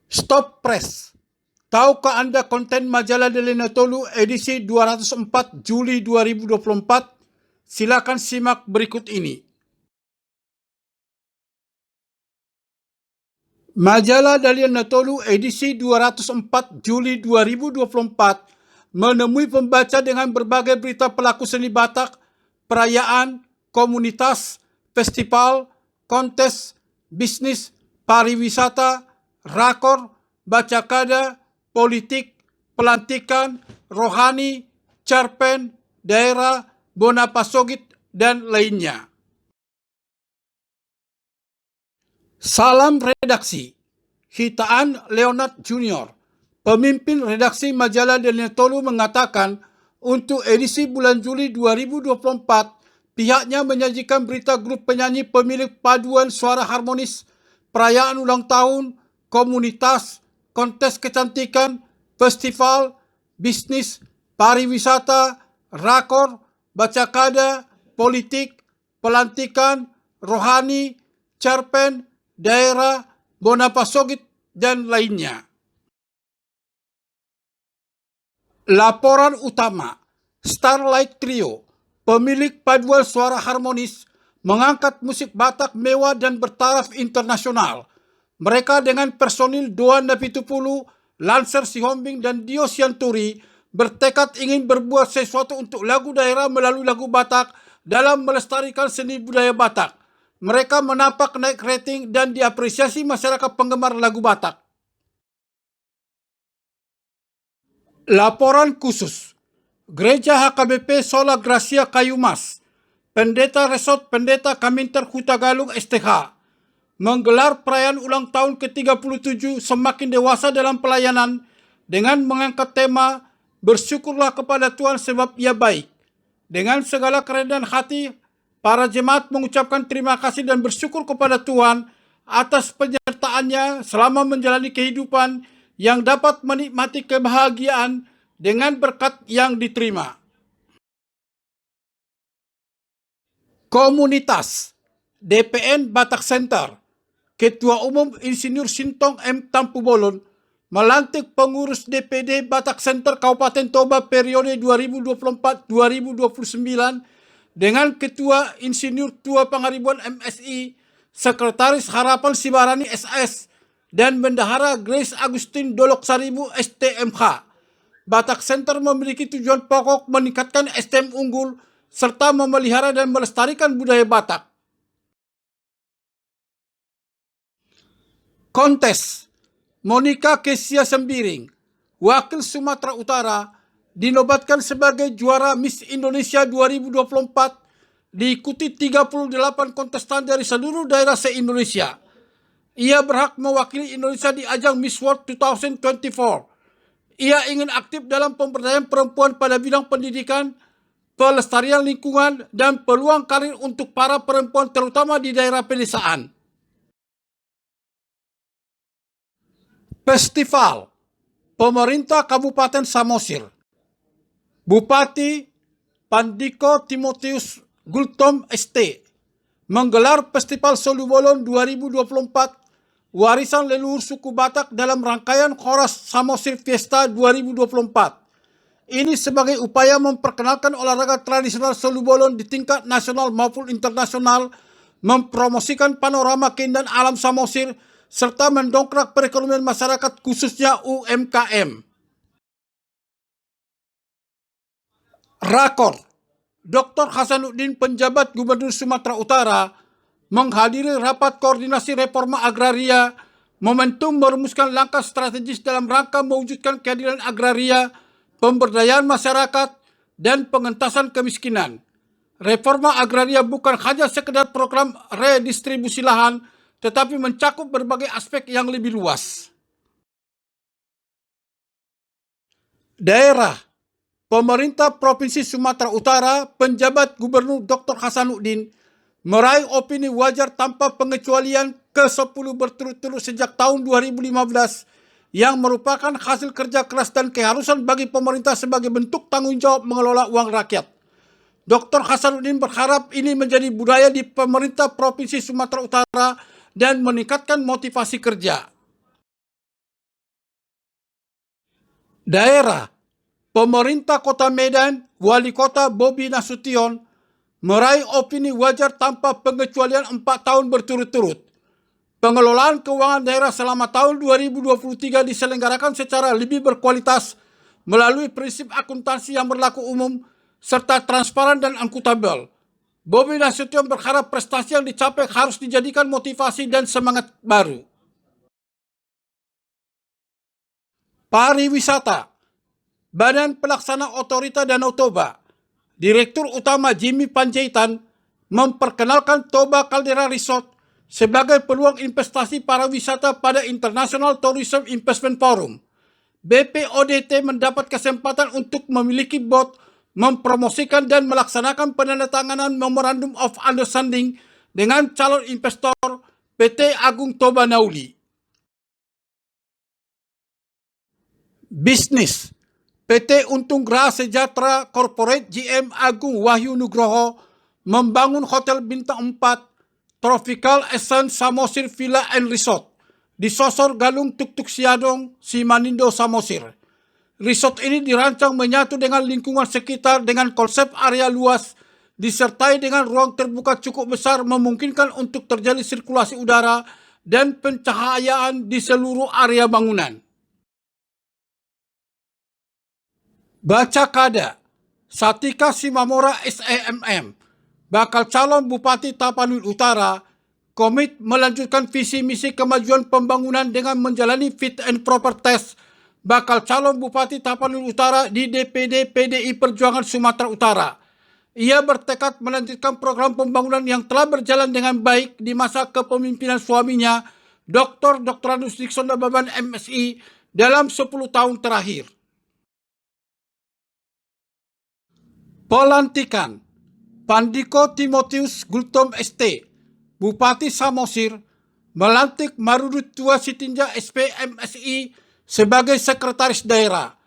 Stop Press. Tahukah Anda konten majalah Delena Tolu edisi 204 Juli 2024? Silakan simak berikut ini. Majalah Delena Tolu edisi 204 Juli 2024 menemui pembaca dengan berbagai berita pelaku seni Batak, perayaan, komunitas, festival, kontes, bisnis, pariwisata, rakor, baca kada, politik, pelantikan, rohani, cerpen, daerah, bona pasogit, dan lainnya. Salam redaksi. Hitaan Leonard Junior, pemimpin redaksi majalah Delena Tolu, mengatakan untuk edisi bulan Juli 2024, pihaknya menyajikan berita grup penyanyi pemilik paduan suara harmonis, perayaan ulang tahun, komunitas, kontes kecantikan, festival, bisnis, pariwisata, rakor, baca kada, politik, pelantikan, rohani, cerpen, daerah, bona pasogit, dan lainnya. Laporan utama. Starlight Trio, pemilik paduan suara harmonis, mengangkat musik Batak mewah dan bertaraf internasional. Mereka dengan personil Doan Napitupulu, Lancer Sihombing, dan Dio Sianturi bertekad ingin berbuat sesuatu untuk lagu daerah melalui lagu Batak dalam melestarikan seni budaya Batak. Mereka menapak naik rating dan diapresiasi masyarakat penggemar lagu Batak. Laporan khusus. Gereja HKBP Sola Gracia Kayumas, Pendeta Resort Pendeta Kaminter Hutagalung STH, menggelar perayaan ulang tahun ke-37 semakin dewasa dalam pelayanan dengan mengangkat tema Bersyukurlah kepada Tuhan sebab Ia baik. Dengan segala kerendahan hati, para jemaat mengucapkan terima kasih dan bersyukur kepada Tuhan atas penyertaannya selama menjalani kehidupan yang dapat menikmati kebahagiaan dengan berkat yang diterima. Komunitas DPN Batak Center, Ketua Umum Insinyur Sintong M. Tampu Bolon, melantik pengurus DPD Batak Center Kabupaten Toba periode 2024-2029 dengan Ketua Insinyur Tua Pangaribuan MSI, Sekretaris Harapan Sibarani SAS, dan Bendahara Grace Agustin Dolok Saribu STMH. Batak Center memiliki tujuan pokok meningkatkan SDM unggul serta memelihara dan melestarikan budaya Batak. Kontes. Monica Kesia Sembiring, wakil Sumatera Utara, dinobatkan sebagai juara Miss Indonesia 2024, diikuti 38 kontestan dari seluruh daerah se-Indonesia. Ia berhak mewakili Indonesia di ajang Miss World 2024. Ia ingin aktif dalam pemberdayaan perempuan pada bidang pendidikan, pelestarian lingkungan, dan peluang karir untuk para perempuan terutama di daerah pedesaan. Festival. Pemerintah Kabupaten Samosir, Bupati Pandiko Timotius Gultom ST, menggelar Festival Solubolon 2024 Warisan Leluhur Suku Batak dalam rangkaian Khoras Samosir Fiesta 2024. Ini sebagai upaya memperkenalkan olahraga tradisional Solubolon di tingkat nasional maupun internasional, mempromosikan panorama keindahan alam Samosir, serta mendongkrak perekonomian masyarakat khususnya UMKM. Rakor. Dr. Hasanuddin, penjabat Gubernur Sumatera Utara, menghadiri rapat koordinasi reforma agraria, momentum merumuskan langkah strategis dalam rangka mewujudkan keadilan agraria, pemberdayaan masyarakat, dan pengentasan kemiskinan. Reforma agraria bukan hanya sekedar program redistribusi lahan, tetapi mencakup berbagai aspek yang lebih luas. Daerah. Pemerintah Provinsi Sumatera Utara, penjabat Gubernur Dr. Hasanuddin, meraih opini wajar tanpa pengecualian ke-10 berturut-turut sejak tahun 2015 yang merupakan hasil kerja keras dan keharusan bagi pemerintah sebagai bentuk tanggung jawab mengelola uang rakyat. Dr. Hasanuddin berharap ini menjadi budaya di pemerintah Provinsi Sumatera Utara dan meningkatkan motivasi kerja. Daerah, pemerintah Kota Medan, Wali Kota Bobi Nasution meraih opini wajar tanpa pengecualian 4 tahun berturut-turut. Pengelolaan keuangan daerah selama tahun 2023 diselenggarakan secara lebih berkualitas melalui prinsip akuntansi yang berlaku umum serta transparan dan akuntabel. Bobi Nasution berharap prestasi yang dicapai harus dijadikan motivasi dan semangat baru. Pariwisata, Badan Pelaksana Otorita Danau Toba, Direktur Utama Jimmy Panjaitan memperkenalkan Toba Caldera Resort sebagai peluang investasi pariwisata pada International Tourism Investment Forum. BPODT mendapat kesempatan untuk memiliki bot, mempromosikan dan melaksanakan penandatanganan Memorandum of Understanding dengan calon investor PT Agung Toba Nauli. Bisnis, PT Untung Graha Sejahtera Corporate GM Agung Wahyu Nugroho membangun Hotel Bintang 4 Tropical Essence Samosir Villa and Resort di Sosor Galung Tuktuk Siadong, Simanindo, Samosir. Resort ini dirancang menyatu dengan lingkungan sekitar dengan konsep area luas, disertai dengan ruang terbuka cukup besar memungkinkan untuk terjadi sirkulasi udara dan pencahayaan di seluruh area bangunan. Baca Kada, Satika Simamora SAMM, bakal calon Bupati Tapanuli Utara, komit melanjutkan visi misi kemajuan pembangunan dengan menjalani fit and proper test bakal calon Bupati Tapanuli Utara di DPD PDI Perjuangan Sumatera Utara. Ia bertekad melanjutkan program pembangunan yang telah berjalan dengan baik di masa kepemimpinan suaminya, Dr. Nusdikson Nababan MSI, dalam 10 tahun terakhir. Pelantikan Pandiko Timotius Gultom ST, Bupati Samosir, melantik Marudut Tua Sitinja SP MSI sebagai Sekretaris Daerah.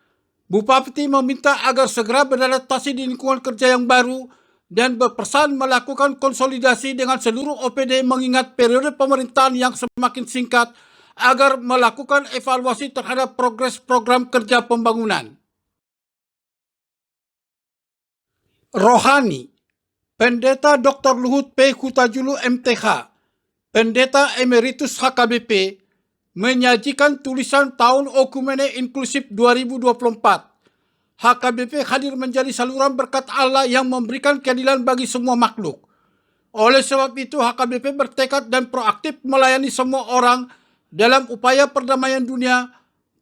Bupati meminta agar segera beradaptasi di lingkungan kerja yang baru dan berpesan melakukan konsolidasi dengan seluruh OPD mengingat periode pemerintahan yang semakin singkat agar melakukan evaluasi terhadap progres program kerja pembangunan. Rohani, Pendeta Dr. Luhut P. Hutajulu MTH, Pendeta Emeritus HKBP, menyajikan tulisan Tahun Okumene Inklusif 2024. HKBP hadir menjadi saluran berkat Allah yang memberikan keadilan bagi semua makhluk. Oleh sebab itu, HKBP bertekad dan proaktif melayani semua orang dalam upaya perdamaian dunia,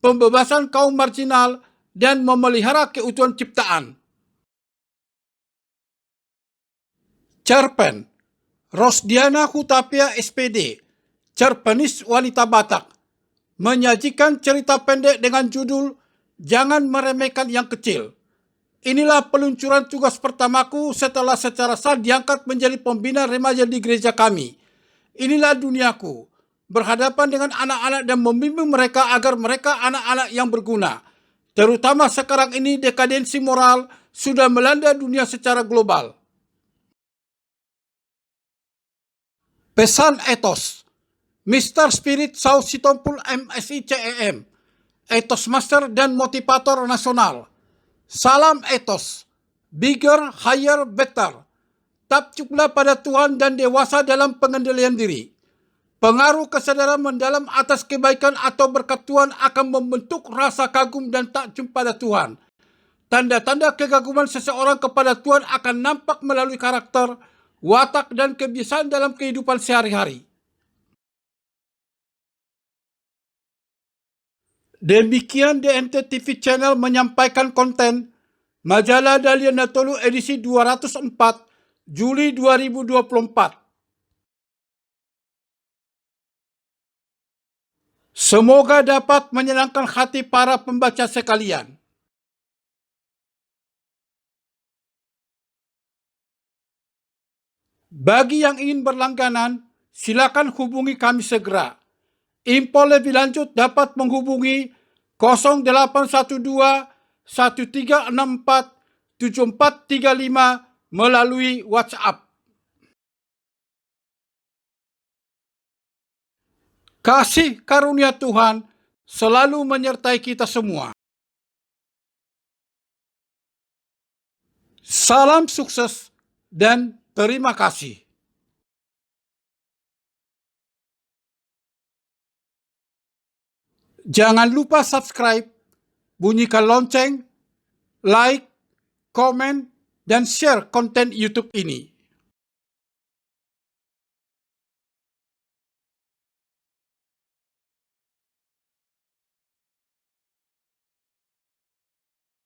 pembebasan kaum marginal, dan memelihara keutuhan ciptaan. Cerpen, Rosdiana Hutapea SPD, cerpenis wanita Batak, menyajikan cerita pendek dengan judul Jangan Meremehkan Yang Kecil. Inilah peluncuran tugas pertamaku setelah secara sah diangkat menjadi pembina remaja di gereja kami. Inilah duniaku, berhadapan dengan anak-anak dan membimbing mereka agar mereka anak-anak yang berguna. Terutama sekarang ini dekadensi moral sudah melanda dunia secara global. Pesan etos, Mr. Spirit Sau Sitompul MSI CEM, etos master dan motivator nasional. Salam etos, bigger, higher, better. Takluklah pada Tuhan dan dewasa dalam pengendalian diri. Pengaruh kesadaran mendalam atas kebaikan atau berkat Tuhan akan membentuk rasa kagum dan takjub pada Tuhan. Tanda-tanda kegaguman seseorang kepada Tuhan akan nampak melalui karakter, watak dan kebiasaan dalam kehidupan sehari-hari. Demikian DNT TV Channel menyampaikan konten Majalah Dahlia Natolu edisi 204 Juli 2024. Semoga dapat menyenangkan hati para pembaca sekalian. Bagi yang ingin berlangganan, silakan hubungi kami segera. Info lebih lanjut dapat menghubungi 0812 1364 7435 melalui WhatsApp. Kasih karunia Tuhan selalu menyertai kita semua. Salam sukses dan terima kasih. Jangan lupa subscribe, bunyikan lonceng, like, komen, dan share konten YouTube ini.